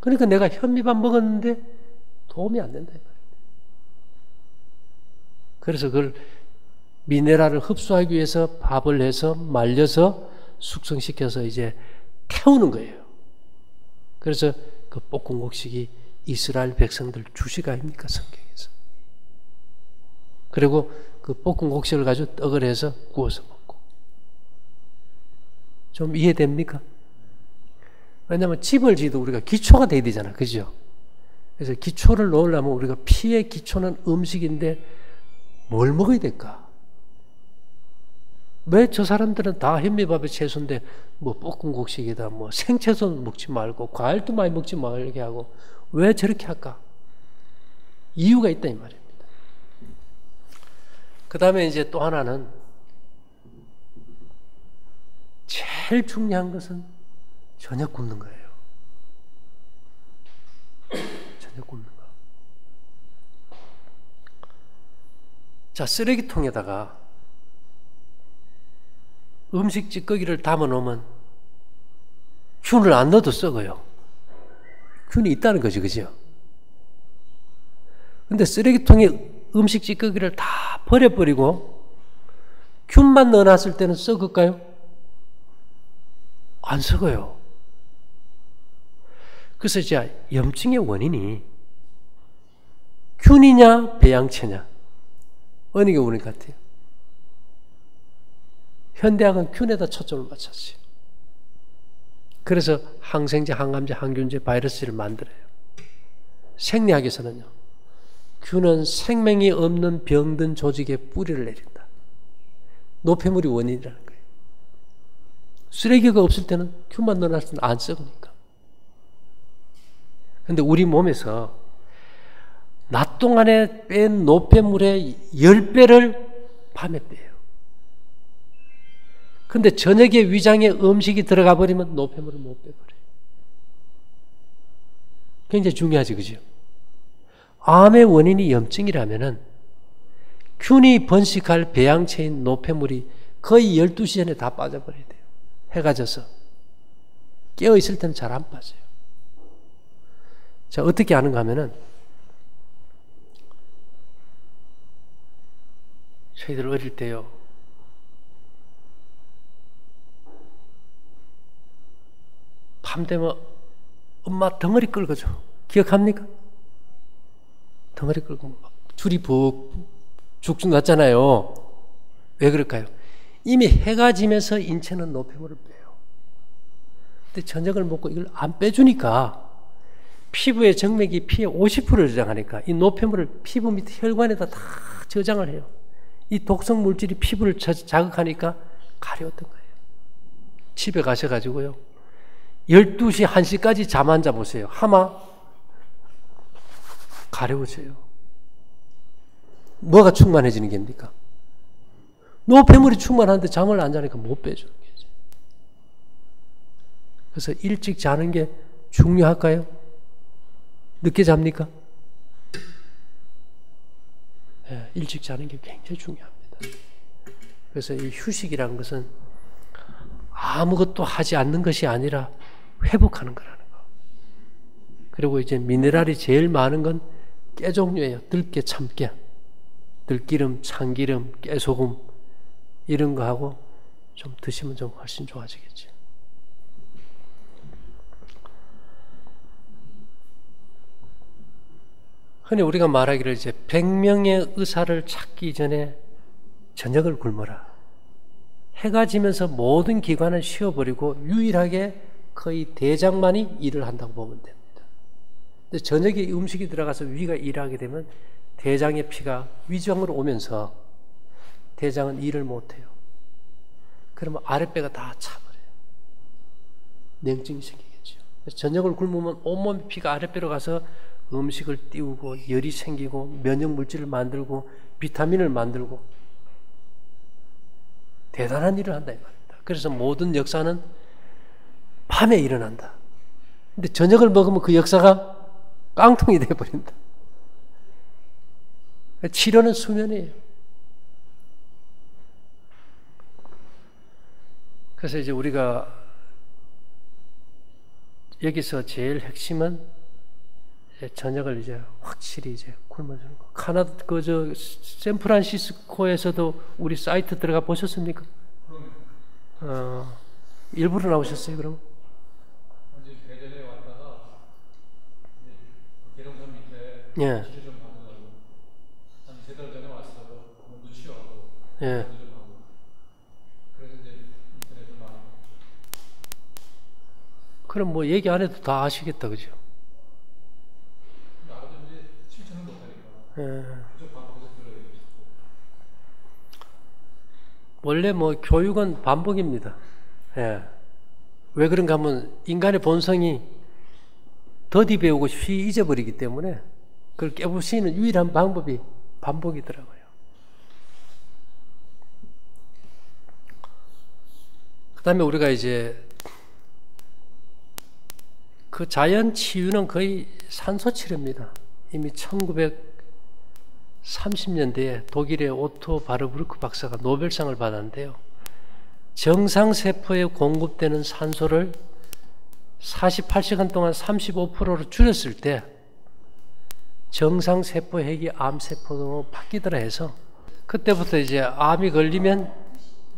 그러니까 내가 현미밥 먹었는데 도움이 안 된다. 그래서 그걸 미네랄을 흡수하기 위해서 밥을 해서 말려서 숙성시켜서 이제 태우는 거예요. 그래서 그 볶음국식이 이스라엘 백성들 주식 아닙니까? 성경에서. 그리고 그 볶음국식을 가지고 떡을 해서 구워서 먹고. 좀 이해됩니까? 왜냐하면 집을 지도 우리가 기초가 돼야 되잖아. 그죠? 그래서 기초를 넣으려면 우리가 피의 기초는 음식인데 뭘 먹어야 될까? 왜 저 사람들은 다 현미밥에 채소인데 뭐 볶음국식에다 뭐 생채소 먹지 말고 과일도 많이 먹지 말게 하고 왜 저렇게 할까? 이유가 있다 이 말입니다. 그 다음에 이제 또 하나는 제일 중요한 것은 저녁 굶는 거예요. 저녁 굶는 거. 자, 쓰레기통에다가 음식 찌꺼기를 담아 놓으면 균을 안 넣어도 썩어요. 균이 있다는 거지, 그죠? 근데 쓰레기통에 음식 찌꺼기를 다 버려버리고 균만 넣어놨을 때는 썩을까요? 안 썩어요. 그래서 이제 염증의 원인이 균이냐 배양체냐 어느 게 원인 같아요? 현대학은 균에다 초점을 맞췄어요. 그래서 항생제, 항암제, 항균제, 바이러스를 만들어요. 생리학에서는요. 균은 생명이 없는 병든 조직에 뿌리를 내린다. 노폐물이 원인이라는 거예요. 쓰레기가 없을 때는 균만 넣어놨을 때는 안 썩으니까. 그런데 우리 몸에서 낮 동안에 뺀 노폐물의 10배를 밤에 빼요. 근데 저녁에 위장에 음식이 들어가 버리면 노폐물을 못 빼버려요. 굉장히 중요하지, 그죠? 암의 원인이 염증이라면은 균이 번식할 배양체인 노폐물이 거의 12시 전에 다 빠져버려야 돼요. 해가 져서. 깨어있을 때는 잘 안 빠져요. 자, 어떻게 하는가 하면은 저희들 어릴 때요. 밤 되면 엄마 덩어리 끌고 줘. 기억합니까? 덩어리 끌고 막 줄이 죽죽 났잖아요. 왜 그럴까요? 이미 해가 지면서 인체는 노폐물을 빼요. 근데 저녁을 먹고 이걸 안 빼주니까 피부의 정맥이 피의 50%를 저장하니까 이 노폐물을 피부 밑에 혈관에다 다 저장을 해요. 이 독성 물질이 피부를 자극하니까 가려웠던 거예요. 집에 가셔가지고요. 12시, 1시까지 잠 안 자보세요. 하마 가려우세요. 뭐가 충만해지는 겁니까? 노폐물이 충만한데 잠을 안 자니까 못 빼주는 거죠. 그래서 일찍 자는 게 중요할까요? 늦게 잡니까? 네, 일찍 자는 게 굉장히 중요합니다. 그래서 이 휴식이라는 것은 아무것도 하지 않는 것이 아니라 회복하는 거라는 거. 그리고 이제 미네랄이 제일 많은 건 깨 종류예요. 들깨, 참깨. 들기름, 참기름, 깨소금 이런 거 하고 좀 드시면 좀 훨씬 좋아지겠죠. 흔히 우리가 말하기를 이제 100명의 의사를 찾기 전에 저녁을 굶어라. 해가 지면서 모든 기관은 쉬어버리고 유일하게 거의 대장만이 일을 한다고 보면 됩니다. 근데 저녁에 음식이 들어가서 위가 일하게 되면 대장의 피가 위장으로 오면서 대장은 일을 못해요. 그러면 아랫배가 다 차버려요. 냉증이 생기겠죠. 그래서 저녁을 굶으면 온몸의 피가 아랫배로 가서 음식을 띄우고 열이 생기고 면역 물질을 만들고 비타민을 만들고 대단한 일을 한다 이 말입니다. 그래서 모든 역사는 밤에 일어난다. 근데 저녁을 먹으면 그 역사가 깡통이 되어버린다. 치료는 수면이에요. 그래서 이제 우리가 여기서 제일 핵심은 저녁을 이제 확실히 이제 굶어주는 거. 카나다 샌프란시스코에서도 우리 사이트 들어가 보셨습니까? 일부러 나오셨어요, 그럼? 대전에 왔다가 계룡산 밑에 예. 치료 좀 받으려고 한 3달 전에 왔어요. 몸도 치료하고 예. 좀 하고. 그래서 이제 인터넷을 많이. 그럼 뭐 얘기 안 해도 다 아시겠다, 그죠? 나도 이제 실천을 못하니까. 예. 계속 반복해서 들어야 되고. 원래 뭐 교육은 반복입니다. 예. 왜 그런가 하면 인간의 본성이 더디 배우고 쉬 잊어버리기 때문에 그걸 깨부시는 유일한 방법이 반복이더라고요. 그 다음에 우리가 이제 그 자연 치유는 거의 산소 치료입니다. 이미 1930년대에 독일의 오토 바르부르크 박사가 노벨상을 받았는데요. 정상세포에 공급되는 산소를 48시간 동안 35%로 줄였을 때 정상세포 핵이 암세포로 바뀌더라 해서 그때부터 이제 암이 걸리면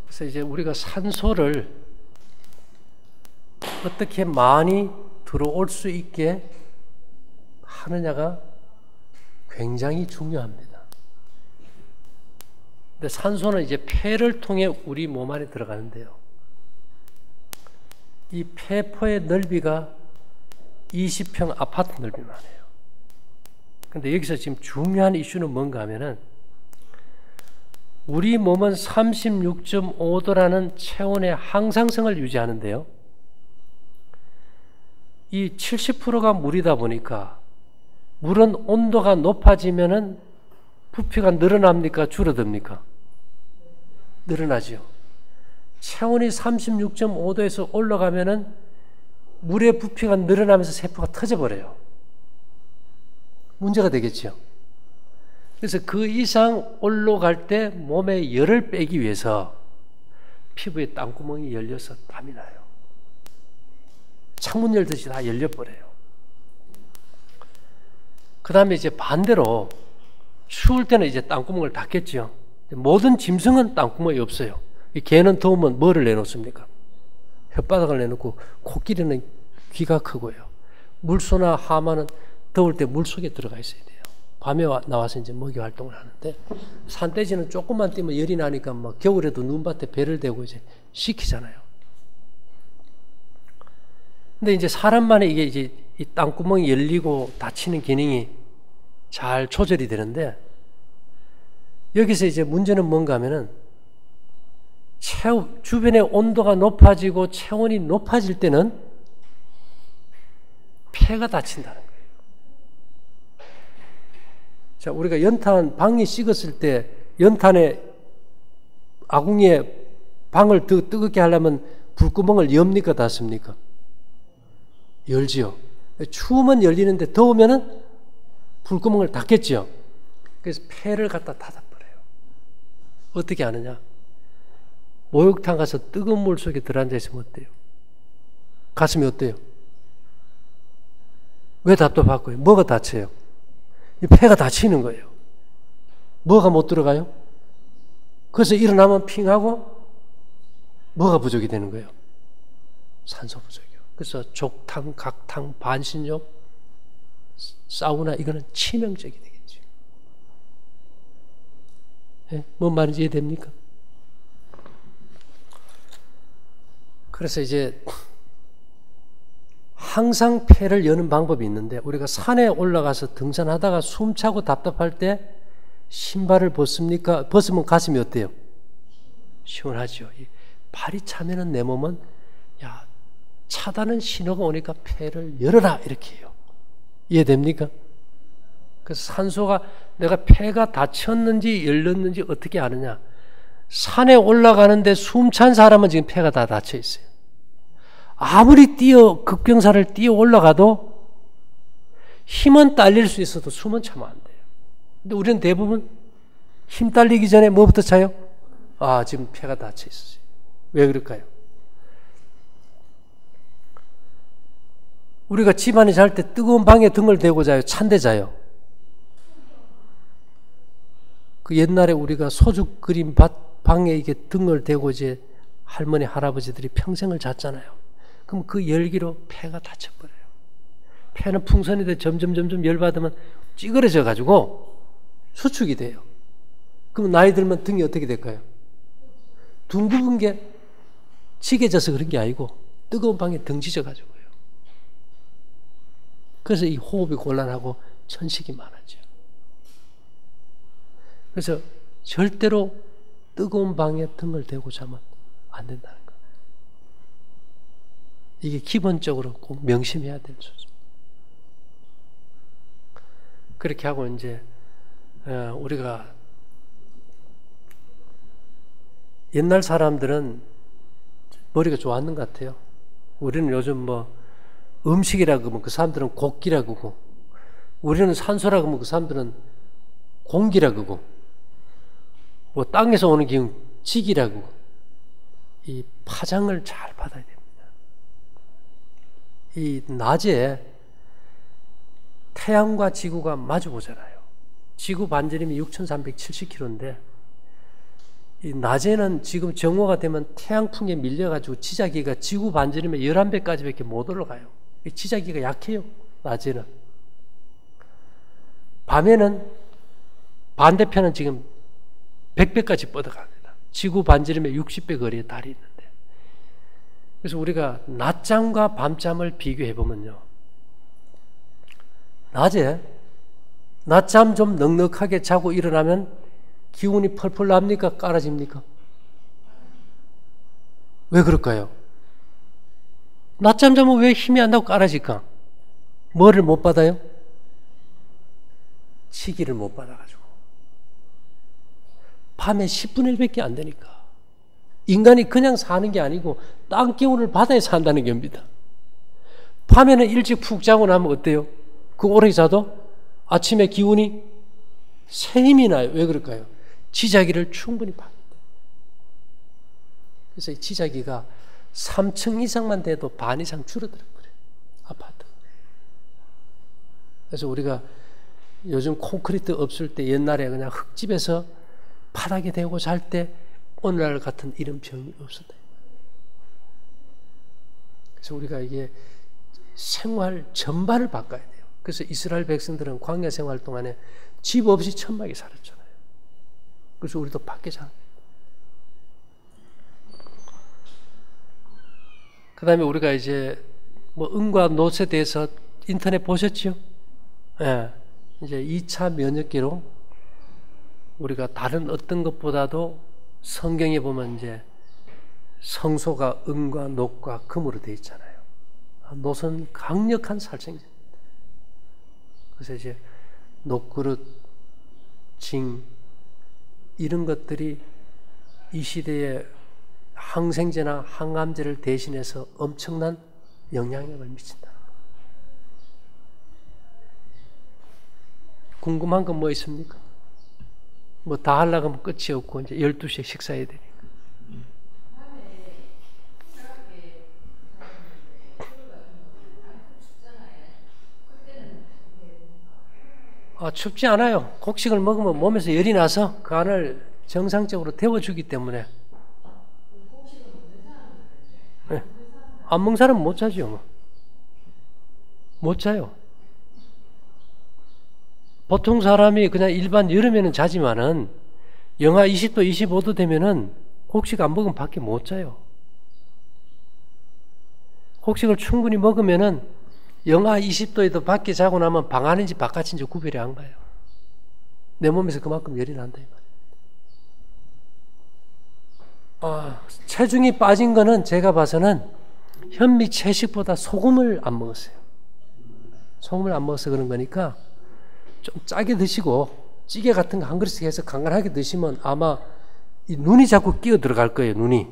그래서 이제 우리가 산소를 어떻게 많이 들어올 수 있게 하느냐가 굉장히 중요합니다. 근데 산소는 이제 폐를 통해 우리 몸 안에 들어가는데요. 이 폐포의 넓이가 20평 아파트 넓이만 해요. 근데 여기서 지금 중요한 이슈는 뭔가 하면은 우리 몸은 36.5도라는 체온의 항상성을 유지하는데요. 이 70%가 물이다 보니까 물은 온도가 높아지면은 부피가 늘어납니까? 줄어듭니까? 늘어나죠. 체온이 36.5도에서 올라가면은 물의 부피가 늘어나면서 세포가 터져버려요. 문제가 되겠죠. 그래서 그 이상 올라갈 때 몸에 열을 빼기 위해서 피부에 땅구멍이 열려서 땀이 나요. 창문 열듯이 다 열려버려요. 그 다음에 이제 반대로 추울 때는 이제 땅구멍을 닫겠죠. 모든 짐승은 땅구멍이 없어요. 개는 더우면 뭐를 내놓습니까? 혓바닥을 내놓고 코끼리는 귀가 크고요. 물소나 하마는 더울 때 물속에 들어가 있어야 돼요. 밤에 나와서 이제 먹이 활동을 하는데 산돼지는 조금만 뛰면 열이 나니까 막 겨울에도 눈밭에 배를 대고 이제 식히잖아요. 근데 이제 사람만의 이게 이제 이 땅구멍이 열리고 닫히는 기능이 잘 조절이 되는데 여기서 이제 문제는 뭔가 하면은 주변의 온도가 높아지고 체온이 높아질 때는 폐가 닫힌다는 거예요. 자, 우리가 연탄 방이 식었을 때 연탄에 아궁이에 방을 더 뜨겁게 하려면 불구멍을 엽니까 닫습니까? 열지요. 추우면 열리는데 더우면은 불구멍을 닫겠죠. 그래서 폐를 갖다 닫아버려요. 어떻게 하느냐? 목욕탕 가서 뜨거운 물 속에 들어앉아 있으면 어때요? 가슴이 어때요? 왜 답답하고요? 뭐가 다쳐요? 이 폐가 다치는 거예요. 뭐가 못 들어가요? 그래서 일어나면 핑하고 뭐가 부족이 되는 거예요? 산소 부족이요. 그래서 족탕, 각탕, 반신욕, 사우나 이거는 치명적이 되겠죠. 네? 뭔 말인지 이해됩니까? 그래서 이제 항상 폐를 여는 방법이 있는데 우리가 산에 올라가서 등산하다가 숨차고 답답할 때 신발을 벗습니까? 벗으면 가슴이 어때요? 시원하죠. 발이 차면은 내 몸은 야 차다는 신호가 오니까 폐를 열어라 이렇게 해요. 이해됩니까? 그래서 산소가 내가 폐가 닫혔는지 열렸는지 어떻게 아느냐? 산에 올라가는데 숨찬 사람은 지금 폐가 다 닫혀 있어요. 아무리 급경사를 뛰어 올라가도 힘은 딸릴 수 있어도 숨은 차면 안 돼요. 근데 우리는 대부분 힘 딸리기 전에 뭐부터 차요? 아, 지금 폐가 닫혀 있어요. 왜 그럴까요? 우리가 집안에 잘 때 뜨거운 방에 등을 대고 자요? 찬데 자요? 그 옛날에 우리가 소죽 그린 방에 이게 등을 대고 이제 할머니, 할아버지들이 평생을 잤잖아요. 그럼 그 열기로 폐가 닫혀버려요. 폐는 풍선이 돼 점점 열받으면 찌그러져 가지고 수축이 돼요. 그럼 나이 들면 등이 어떻게 될까요? 둥근 게 지게져서 그런 게 아니고 뜨거운 방에 등 지져가지고요. 그래서 이 호흡이 곤란하고 천식이 많아져. 그래서 절대로 뜨거운 방에 등을 대고 자면 안 된다는 거예요. 이게 기본적으로 꼭 명심해야 될 수죠. 그렇게 하고 이제 우리가 옛날 사람들은 머리가 좋았는 것 같아요. 우리는 요즘 뭐 음식이라고 하면 그 사람들은 곡기라고 하고 우리는 산소라고 하면 그 사람들은 공기라고 하고 뭐 땅에서 오는 기운 직이라고 하고 이 파장을 잘 받아야 됩니다. 이 낮에 태양과 지구가 마주 보잖아요. 지구 반지름이 6,370km인데 이 낮에는 지금 정오가 되면 태양풍에 밀려가지고 지자기가 지구 반지름의 11배까지밖에 못 올라가요. 지자기가 약해요. 낮에는. 밤에는 반대편은 지금 100배까지 뻗어갑니다. 지구 반지름의 60배 거리에 달이 있는데. 그래서 우리가 낮잠과 밤잠을 비교해 보면요. 낮에 낮잠 좀 넉넉하게 자고 일어나면 기운이 펄펄 납니까? 깔아집니까? 왜 그럴까요? 낮잠 자면 왜 힘이 안 나고 깔아질까? 뭐를 못 받아요? 치기를 못 받아가지고. 밤에 10분의 1밖에 안 되니까. 인간이 그냥 사는 게 아니고 땅 기운을 받아야 산다는 겁니다. 밤에는 일찍 푹 자고 나면 어때요? 그 오래 자도 아침에 기운이 새 힘이 나요. 왜 그럴까요? 지자기를 충분히 받는다. 그래서 이 지자기가 3층 이상만 돼도 반 이상 줄어들어 버려요. 아파트. 그래서 우리가 요즘 콘크리트 없을 때 옛날에 그냥 흙집에서 바닥에 대고 잘 때 오늘날 같은 이런 병이 없었다. 그래서 우리가 이게 생활 전반을 바꿔야 돼요. 그래서 이스라엘 백성들은 광야 생활 동안에 집 없이 천막에 살았잖아요. 그래서 우리도 밖에 자. 그 다음에 우리가 이제 뭐 응과 노쇠에 대해서 인터넷 보셨죠? 예. 이제 2차 면역기로 우리가 다른 어떤 것보다도 성경에 보면 이제 성소가 은과 녹과 금으로 되어 있잖아요. 노선 강력한 살생제입니다. 그래서 이제 녹그릇, 징 이런 것들이 이 시대에 항생제나 항암제를 대신해서 엄청난 영향력을 미친다. 궁금한 건 뭐 있습니까? 뭐 다 하려고 하면 끝이 없고 이제 12시에 식사해야 되니까. 춥지 않아요. 곡식을 먹으면 몸에서 열이 나서 그 안을 정상적으로 데워주기 때문에. 네. 안 먹는 사람은 못 자죠. 못 자요. 보통 사람이 그냥 일반 여름에는 자지만은 영하 20도, 25도 되면은 곡식 안 먹으면 밖에 못 자요. 곡식을 충분히 먹으면은 영하 20도에도 밖에 자고 나면 방 안인지 바깥인지 구별이 안 가요. 내 몸에서 그만큼 열이 난다 이 말이에요. 체중이 빠진 거는 제가 봐서는 현미 채식보다 소금을 안 먹었어요. 소금을 안 먹어서 그런 거니까 좀 짜게 드시고 찌개 같은 거 한 그릇씩 해서 간간하게 드시면 아마 이 눈이 자꾸 끼어 들어갈 거예요. 눈이.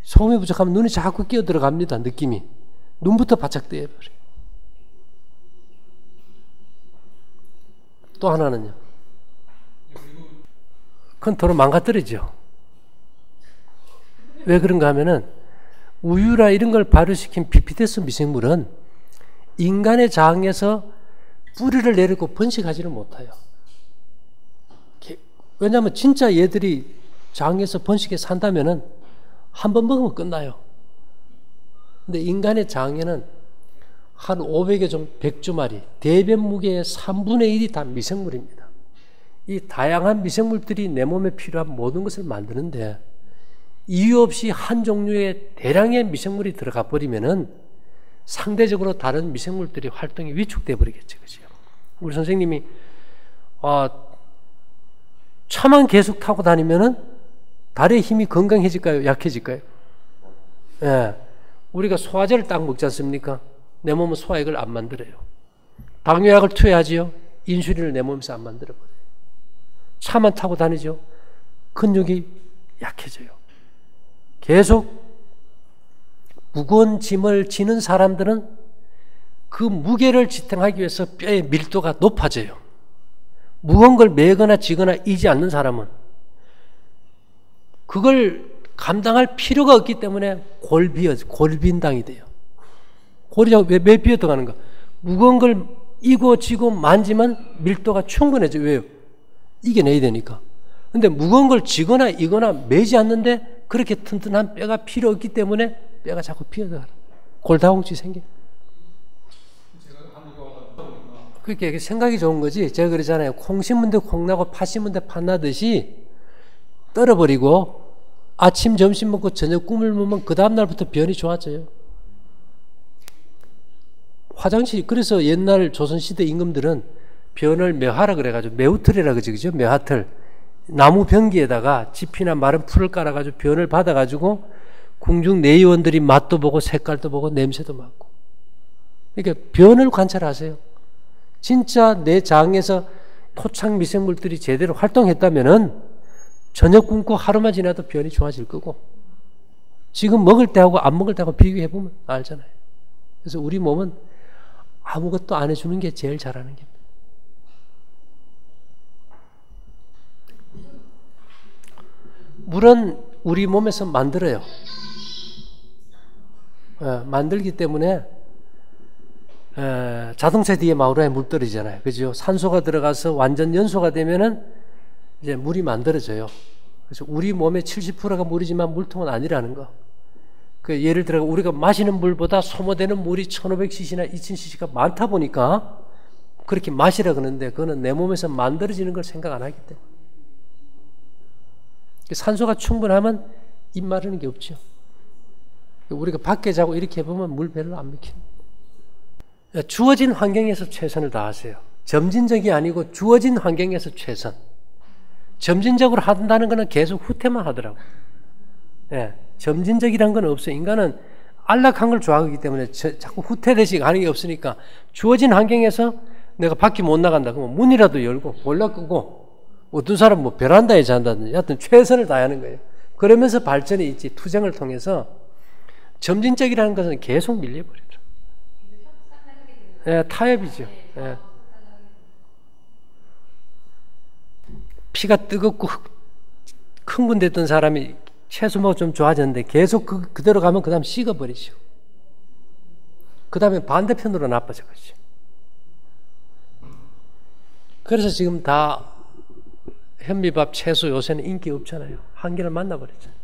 소금이 부족하면 눈이 자꾸 끼어 들어갑니다. 느낌이. 눈부터 바짝 떼어버려요. 또 하나는요. 컨트롤 망가뜨리죠. 왜 그런가 하면은 우유라 이런 걸 발효시킨 비피데스 미생물은 인간의 장에서 뿌리를 내리고 번식하지를 못해요. 왜냐하면 진짜 얘들이 장에서 번식해 산다면은 한 번 먹으면 끝나요. 근데 인간의 장에는 한 500여 종, 100주마리, 대변 무게의 3분의 1이 다 미생물입니다. 이 다양한 미생물들이 내 몸에 필요한 모든 것을 만드는데 이유 없이 한 종류의 대량의 미생물이 들어가 버리면은 상대적으로 다른 미생물들이 활동이 위축돼 버리겠죠. 그죠? 우리 선생님이 차만 계속 타고 다니면은 다리의 힘이 건강해질까요? 약해질까요? 예. 우리가 소화제를 딱 먹지 않습니까? 내 몸은 소화액을 안 만들어요. 당뇨약을 투여하지요. 인슐린을 내 몸에서 안 만들어버려요. 차만 타고 다니죠. 근육이 약해져요. 계속 무거운 짐을 지는 사람들은 그 무게를 지탱하기 위해서 뼈의 밀도가 높아져요. 무거운 걸 메거나 지거나 이지 않는 사람은 그걸 감당할 필요가 없기 때문에 골빈당이 돼요. 골이 왜 비어 들어가는가? 무거운 걸 이고 지고 만지면 밀도가 충분해져. 왜요? 이겨내야 되니까. 근데 무거운 걸 지거나 이거나 매지 않는데 그렇게 튼튼한 뼈가 필요 없기 때문에 뼈가 자꾸 비어 들어가요. 골다공증이 생겨요. 그렇게 생각이 좋은 거지. 제가 그러잖아요. 콩 심은데 콩나고 팥 심은데 팥나듯이 떨어버리고 아침 점심 먹고 저녁 꿈을 보면 그 다음날부터 변이 좋아져요. 화장실, 그래서 옛날 조선시대 임금들은 변을 매화라 그래가지고 매우틀이라 그러죠. 매화틀. 나무 변기에다가 지피나 마른 풀을 깔아가지고 변을 받아가지고 궁중 내의원들이 맛도 보고 색깔도 보고 냄새도 맡고. 그러니까 변을 관찰하세요. 진짜 내 장에서 토착 미생물들이 제대로 활동했다면은 저녁 굶고 하루만 지나도 변이 좋아질 거고, 지금 먹을 때하고 안 먹을 때하고 비교해보면 알잖아요. 그래서 우리 몸은 아무것도 안 해주는 게 제일 잘하는 겁니다. 물은 우리 몸에서 만들어요. 만들기 때문에 자동차 뒤에 마우라에 물 떨어지잖아요. 그죠? 산소가 들어가서 완전 연소가 되면은 이제 물이 만들어져요. 그래서 우리 몸의 70%가 물이지만 물통은 아니라는 거. 그 예를 들어 우리가 마시는 물보다 소모되는 물이 1500cc나 2000cc가 많다 보니까 그렇게 마시라 그러는데 그거는 내 몸에서 만들어지는 걸 생각 안 하기 때문에. 산소가 충분하면 입 마르는 게 없죠. 우리가 밖에 자고 이렇게 해보면 물 별로 안 먹힙니다. 주어진 환경에서 최선을 다하세요. 점진적이 아니고 주어진 환경에서 최선. 점진적으로 한다는 것은 계속 후퇴만 하더라고요. 점진적이라는 건 없어요. 인간은 안락한 걸 좋아하기 때문에 자꾸 후퇴되시 가는 게 없으니까 주어진 환경에서 내가 밖에 못 나간다 그러면 문이라도 열고 보일러 끄고 어떤 사람은 뭐 베란다에 잔다든지 하여튼 최선을 다하는 거예요. 그러면서 발전이 있지. 투쟁을 통해서 점진적이라는 것은 계속 밀려버리죠. 타협이죠. 피가 뜨겁고 흥분됐던 사람이 채소 먹어 좀 좋아졌는데 계속 그대로 가면 그 다음 식어버리죠. 그 다음에 반대편으로 나빠져 버리죠. 그래서 지금 다 현미밥, 채소 요새는 인기 없잖아요. 한계를 만나버렸잖아요.